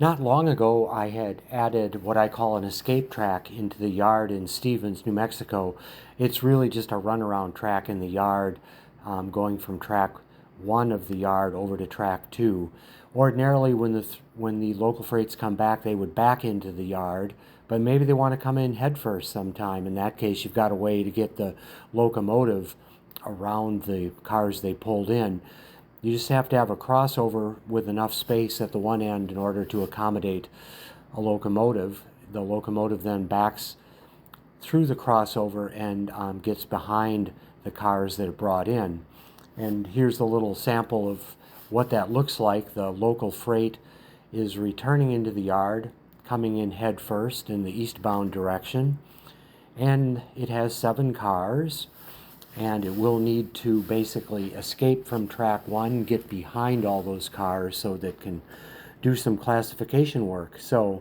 Not long ago, I had added what I call an escape track into the yard in Stevens, New Mexico. It's really just a runaround track in the yard, going from track 1 of the yard over to track 2. Ordinarily, when the local freights come back, they would back into the yard, but maybe they want to come in headfirst sometime. In that case, you've got a way to get the locomotive around the cars they pulled in. You just have to have a crossover with enough space at the one end in order to accommodate a locomotive. The locomotive then backs through the crossover and gets behind the cars that are brought in. And here's a little sample of what that looks like. The local freight is returning into the yard, coming in head first in the eastbound direction, and it has 7 cars. And it will need to basically escape from track 1, get behind all those cars so that it can do some classification work. So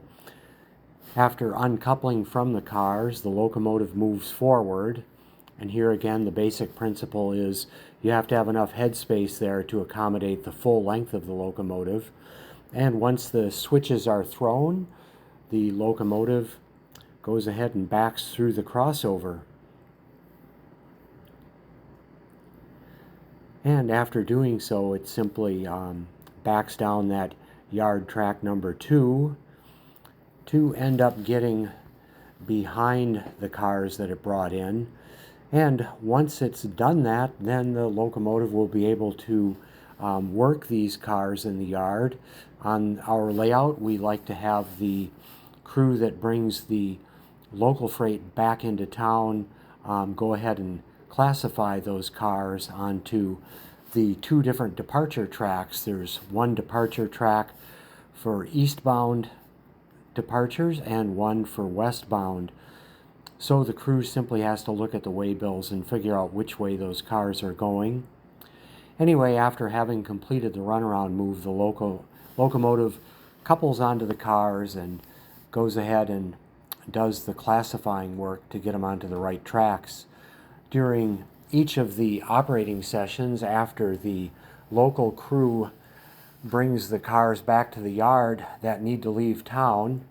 after uncoupling from the cars, the locomotive moves forward. And here again, the basic principle is you have to have enough headspace there to accommodate the full length of the locomotive. And once the switches are thrown, the locomotive goes ahead and backs through the crossover. And after doing so, it simply backs down that yard track number 2 to end up getting behind the cars that it brought in. And once it's done that, then the locomotive will be able to work these cars in the yard. On our layout, we like to have the crew that brings the local freight back into town go ahead and classify those cars onto the 2 different departure tracks. There's one departure track for eastbound departures and one for westbound. So the crew simply has to look at the waybills and figure out which way those cars are going. Anyway, after having completed the runaround move, the locomotive couples onto the cars and goes ahead and does the classifying work to get them onto the right tracks. During each of the operating sessions, after the local crew brings the cars back to the yard that need to leave town,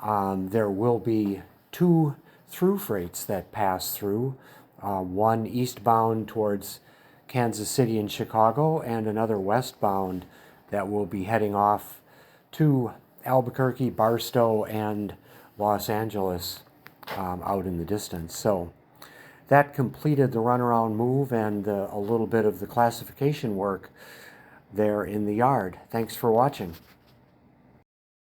there will be 2 through freights that pass through, one eastbound towards Kansas City and Chicago, and another westbound that will be heading off to Albuquerque, Barstow, and Los Angeles out in the distance. So that completed the runaround move and a little bit of the classification work there in the yard. Thanks for watching.